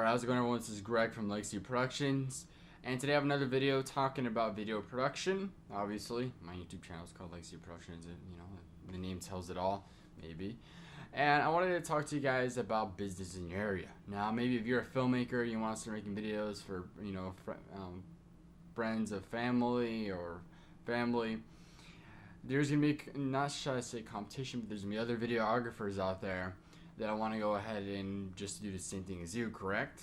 Alright, how's it going, everyone? This is Greg from Legacy Productions, and today I have another video talking about video production. Obviously, my YouTube channel is called Legacy Productions, and the name tells it all, maybe. And I wanted to talk to you guys about business in your area. Now, maybe if you're a filmmaker, you want to start making videos for, friends of family or family. There's gonna be, not should I say competition, but there's gonna be other videographers out there that I want to go ahead and just do the same thing as you, correct?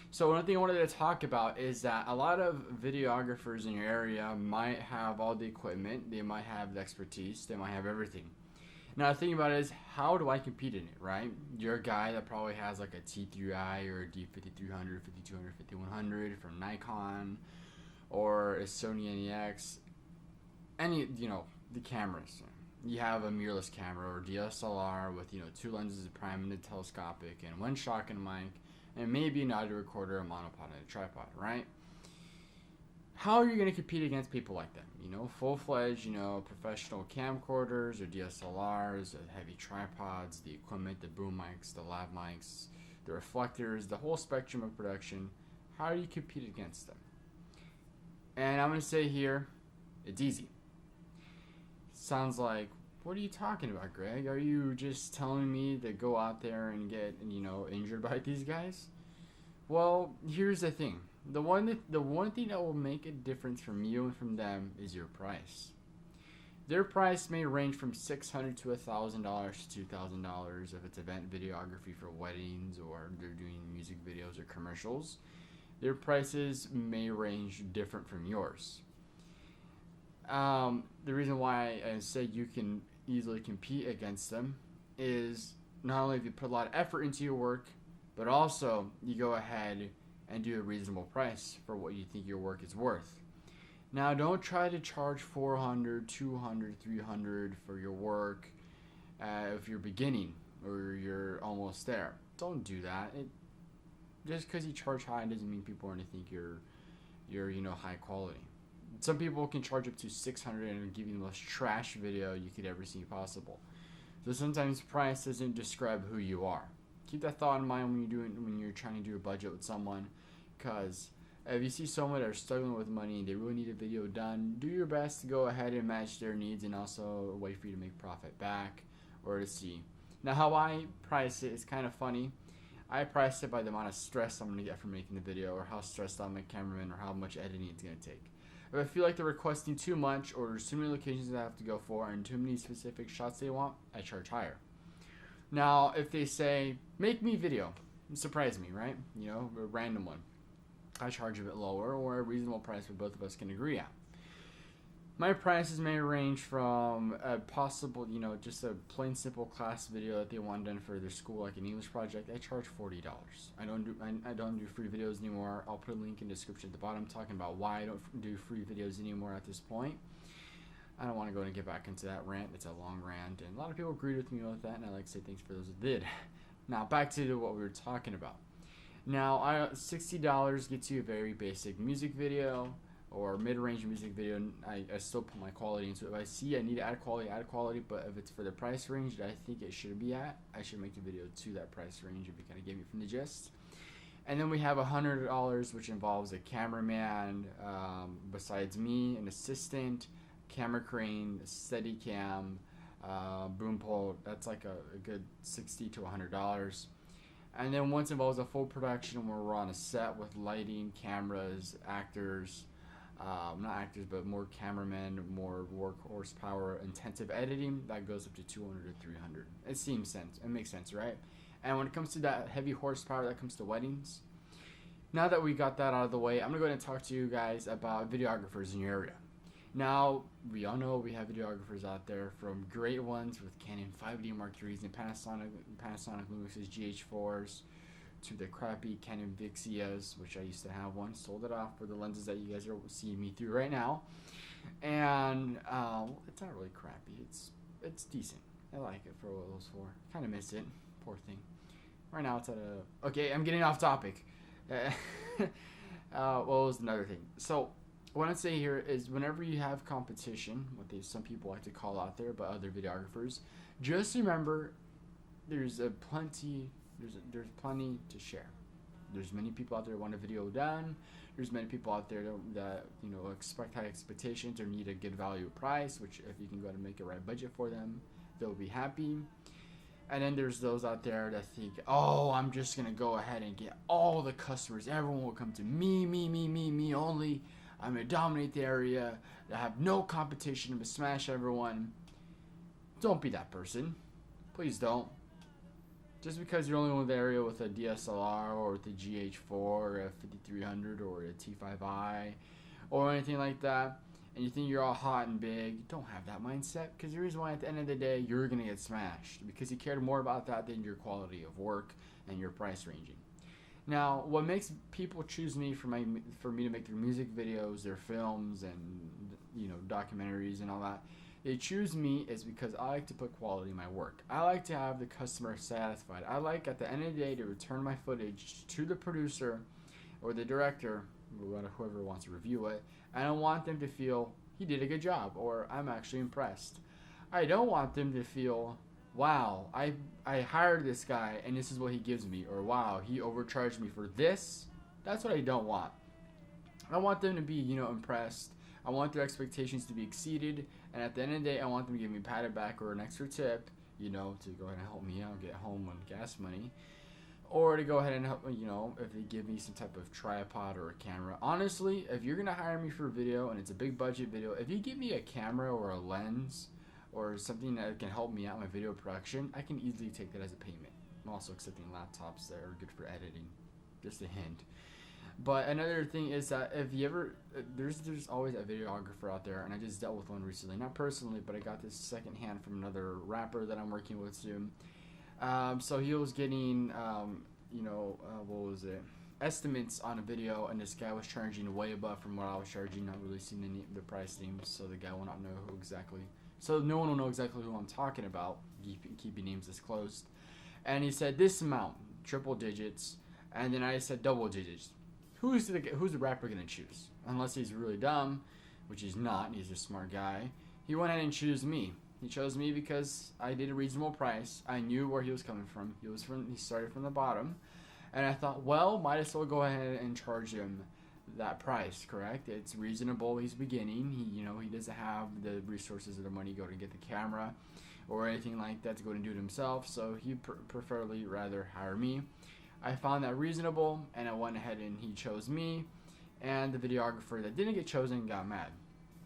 So one thing I wanted to talk about is that a lot of videographers in your area might have all the equipment, they might have the expertise, they might have everything. Now the thing about it is, how do I compete in it, right? You're a guy that probably has like a T3i or a D5300, 5200, 5100 from Nikon, or a Sony NEX, any, the cameras. You have a mirrorless camera or DSLR with two lenses, a prime and a telescopic, and one shotgun mic, and maybe an audio recorder, a monopod, and a tripod, right? How are you going to compete against people like them? Full-fledged, professional camcorders or DSLRs, the heavy tripods, the equipment, the boom mics, the lav mics, the reflectors, the whole spectrum of production. How do you compete against them? And I'm going to say here, it's easy. Sounds like, what are you talking about, Greg? Are you just telling me to go out there and get, injured by these guys? Well, here's the thing. The one thing that will make a difference from you and from them is your price. Their price may range from $600 to $1,000 to $2,000 if it's event videography for weddings or they're doing music videos or commercials. Their prices may range different from yours. The reason why I say you can easily compete against them is not only if you put a lot of effort into your work, but also you go ahead and do a reasonable price for what you think your work is worth. Now, don't try to charge $400, $200, $300 for your work if you're beginning or you're almost there. Don't do that. Just because you charge high doesn't mean people are going to think you're high quality. Some people can charge up to $600 and give you the most trash video you could ever see possible. So sometimes price doesn't describe who you are. Keep that thought in mind when you're trying to do a budget with someone, because if you see someone that are struggling with money and they really need a video done, do your best to go ahead and match their needs and also wait for you to make profit back or to see. Now, how I price it is kind of funny. I price it by the amount of stress I'm going to get from making the video, or how stressed out my cameraman, or how much editing it's going to take. If I feel like they're requesting too much, or there's too many locations that I have to go for, and too many specific shots they want, I charge higher. Now, if they say, make me video, surprise me, right? A random one, I charge a bit lower, or a reasonable price where both of us can agree on. My prices may range from a possible, just a plain simple class video that they want done for their school, like an English project. I charge $40. I don't do free videos anymore. I'll put a link in the description at the bottom talking about why I don't do free videos anymore at this point. I don't want to go and get back into that rant. It's a long rant, and a lot of people agreed with me with that, and I like to say thanks for those that did. Now, back to what we were talking about. Now, $60 gets you a very basic music video, or mid-range music video. I still put my quality into it. If I see I need to add quality, but if it's for the price range that I think it should be at, I should make the video to that price range, if you kind of get me from the gist. And then we have $100, which involves a cameraman, besides me, an assistant, camera crane, steady cam, boom pole. That's like a good $60 to $100. And then once involves a full production where we're on a set with lighting, cameras, actors, not actors, but more cameramen, more work horsepower, intensive editing, that goes up to $200 to $300. It makes sense, right? And when it comes to that heavy horsepower, that comes to weddings. Now that we got that out of the way, I'm going to go ahead and talk to you guys about videographers in your area. Now, we all know we have videographers out there, from great ones with Canon 5D Mark IIIs and Panasonic Lumis's GH4s, to the crappy Canon Vixias, which I used to have one, sold it off for the lenses that you guys are seeing me through right now. And it's not really crappy. It's decent. I like it for what it was for. Kind of miss it. Poor thing. Right now it's at a... Okay, I'm getting off topic. What was another thing? So, what I'd say here is, whenever you have competition, what some people like to call out there, but other videographers, just remember there's plenty to share. There's many people out there who want a video done. There's many people out there that expect high expectations or need a good value price, which if you can go ahead and make a right budget for them, they'll be happy. And then there's those out there that think, oh, I'm just going to go ahead and get all the customers. Everyone will come to me only. I'm going to dominate the area. I have no competition. I'm going to smash everyone. Don't be that person. Please don't. Just because you're only in the area with a DSLR or with a GH4 or a 5300 or a T5i or anything like that, and you think you're all hot and big, don't have that mindset, because the reason why at the end of the day you're going to get smashed because you cared more about that than your quality of work and your price ranging. Now, what makes people choose me for me to make their music videos, their films, and documentaries and all that, they choose me is because I like to put quality in my work. I like to have the customer satisfied. I like at the end of the day to return my footage to the producer or the director, or whoever wants to review it, and I want them to feel he did a good job or I'm actually impressed. I don't want them to feel, wow, I hired this guy and this is what he gives me, or wow, he overcharged me for this. That's what I don't want. I want them to be impressed. I want their expectations to be exceeded, and at the end of the day, I want them to give me a pat it back or an extra tip, to go ahead and help me out, get home on gas money, or to go ahead and help, if they give me some type of tripod or a camera. Honestly, if you're gonna hire me for a video and it's a big budget video, if you give me a camera or a lens or something that can help me out in my video production, I can easily take that as a payment. I'm also accepting laptops that are good for editing. Just a hint. But another thing is that if you ever, there's always a videographer out there, and I just dealt with one recently. Not personally, but I got this secondhand from another rapper that I'm working with soon. So he was getting, what was it? Estimates on a video, and this guy was charging way above from what I was charging, not releasing the price names, so the guy will not know who exactly. So no one will know exactly who I'm talking about, keeping names disclosed. And he said this amount, triple digits, and then I said double digits. Who's the rapper gonna choose? Unless he's really dumb, which he's not. He's a smart guy. He went ahead and chose me. He chose me because I did a reasonable price. I knew where he was coming from. He started from the bottom, and I thought, well, might as well go ahead and charge him that price. Correct? It's reasonable. He's beginning. He doesn't have the resources or the money to go to get the camera or anything like that to go and do it himself. So he preferably rather hire me. I found that reasonable, and I went ahead and he chose me, and the videographer that didn't get chosen got mad.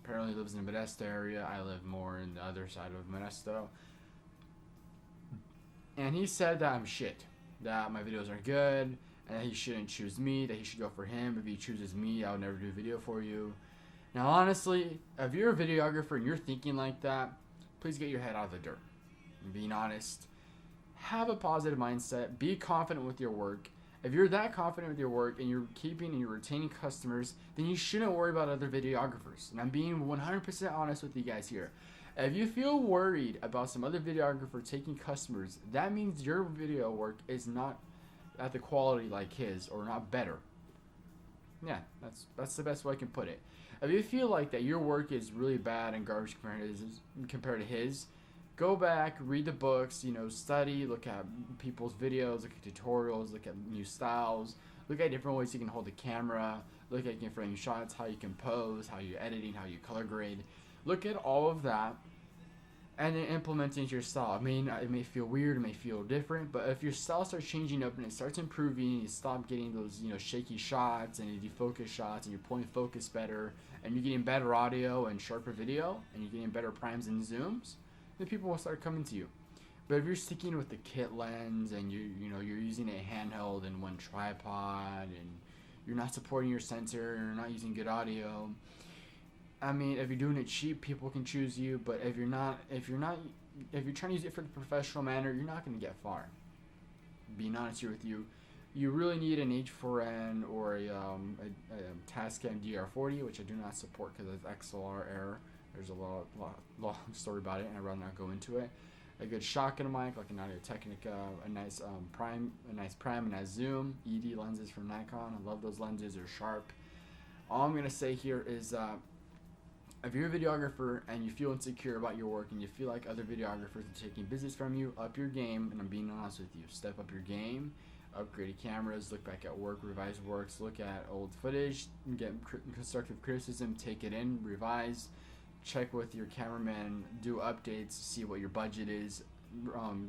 Apparently he lives in the Modesto area. I live more in the other side of Modesto. And he said that I'm shit, that my videos are good, and that he shouldn't choose me, that he should go for him. If he chooses me, I would never do a video for you. Now honestly, if you're a videographer and you're thinking like that, please get your head out of the dirt. I'm being honest. Have a positive mindset. Be confident with your work. If you're that confident with your work and you're keeping and you're retaining customers, then you shouldn't worry about other videographers. And I'm being 100% honest with you guys here. If you feel worried about some other videographer taking customers, that means your video work is not at the quality like his, or not better. Yeah, that's the best way I can put it. If you feel like that your work is really bad and garbage compared to his, go back, read the books, study, look at people's videos, look at tutorials, look at new styles, look at different ways you can hold the camera, look at different shots, how you compose, how you're editing, how you color grade. Look at all of that and then implement it into your style. It may feel weird, it may feel different, but if your style starts changing up and it starts improving, and you stop getting those shaky shots and you defocus shots and you're pulling focus better and you're getting better audio and sharper video and you're getting better primes and zooms, then people will start coming to you. But if you're sticking with the kit lens and you're using a handheld and one tripod and you're not supporting your sensor and you're not using good audio, if you're doing it cheap, people can choose you. But if you're trying to use it for the professional manner, you're not going to get far. Being honest here with you, you really need an H4n or a Tascam DR40, which I do not support because of XLR error. There's a long story about it, and I'd rather not go into it. A good shotgun mic, like an Audio-Technica, a nice prime, a nice zoom, ED lenses from Nikon. I love those lenses; they're sharp. All I'm gonna say here is, if you're a videographer and you feel insecure about your work and you feel like other videographers are taking business from you, up your game. And I'm being honest with you, step up your game, upgraded cameras, look back at work, revise works, look at old footage, get constructive criticism, take it in, revise, check with your cameraman, do updates, see what your budget is,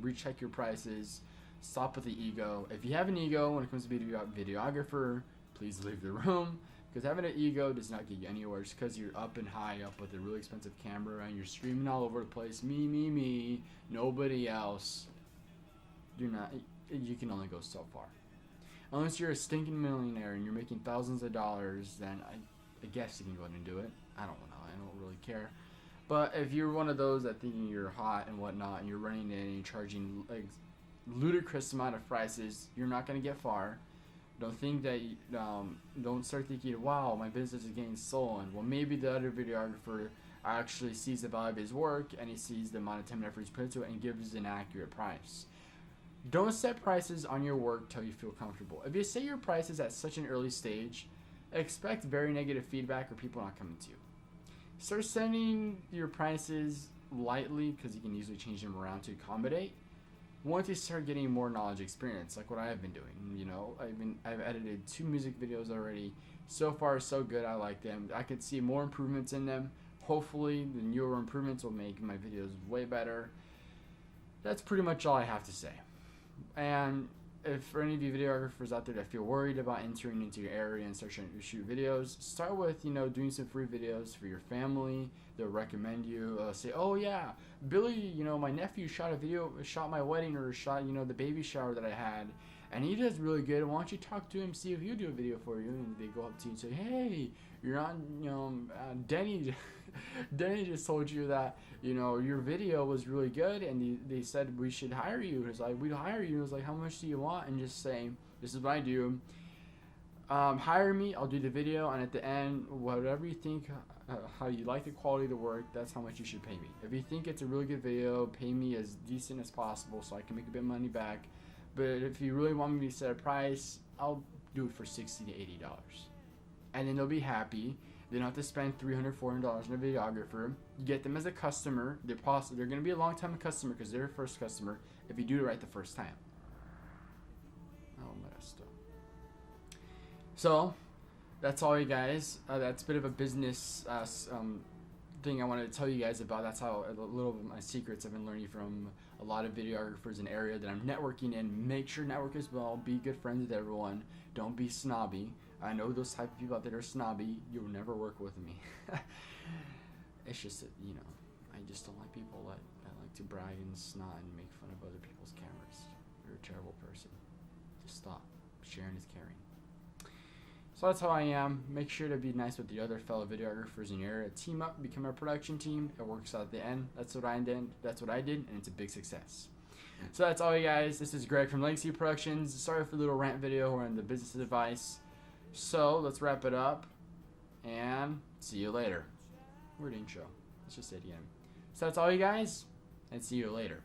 recheck your prices, stop with the ego. If you have an ego when it comes to videographer, please leave the room, because having an ego does not get you anywhere. Just because you're up and high up with a really expensive camera and you're screaming all over the place, me, nobody else. You can only go so far. Unless you're a stinking millionaire and you're making thousands of dollars, then I guess you can go ahead and do it. I don't know. I don't really care. But if you're one of those that thinking you're hot and whatnot, and you're running in and you're charging like ludicrous amount of prices, you're not going to get far. Don't think that. Don't start thinking, wow, my business is getting stolen. Well, maybe the other videographer actually sees the value of his work and he sees the amount of time and effort he's put into it and gives an accurate price. Don't set prices on your work till you feel comfortable. If you set your prices at such an early stage, expect very negative feedback or people not coming to you. Start setting your prices lightly because you can easily change them around to accommodate. Once you start getting more knowledge experience, like what I have been doing, I've edited 2 music videos already. So far, so good. I like them. I could see more improvements in them. Hopefully, the newer improvements will make my videos way better. That's pretty much all I have to say. And if for any of you videographers out there that feel worried about entering into your area and start trying to shoot videos, start with, doing some free videos for your family. They'll recommend you. Say, oh yeah, Billy, my nephew shot my wedding or shot, the baby shower that I had. And he does really good. Why don't you talk to him, see if he'll do a video for you? And they go up to you and say, hey, you're on, Denny just told you that, your video was really good, and they said we should hire you. It's like, we'd hire you. It's like, how much do you want? And just say, this is what I do. Hire me, I'll do the video, and at the end, whatever you think, how you like the quality of the work, that's how much you should pay me. If you think it's a really good video, pay me as decent as possible so I can make a bit of money back. But if you really want me to set a price, I'll do it for $60 to $80. And then they'll be happy. They don't have to spend $300, $400 on a videographer. You get them as a customer. They're going to be a long-time customer because they're a first customer if you do it right the first time. Oh, messed up. So, that's all, you guys. That's a bit of a business thing I wanted to tell you guys about. That's how a little of my secrets I've been learning from a lot of videographers in the area that I'm networking in. Make sure to network as well. Be good friends with everyone. Don't be snobby. I know those type of people out there are snobby. You'll never work with me. It's just that, I just don't like people that like to brag and snot and make fun of other people's cameras. You're a terrible person. Just stop. Sharing is caring. So that's how I am. Make sure to be nice with the other fellow videographers in your area. Team up, become a production team. It works out at the end. That's what I did, and it's a big success. So that's all, you guys. This is Greg from Legacy Productions. Sorry for the little rant video on the business advice. So let's wrap it up, and see you later. Weird intro. Let's just say it again. So that's all, you guys, and see you later.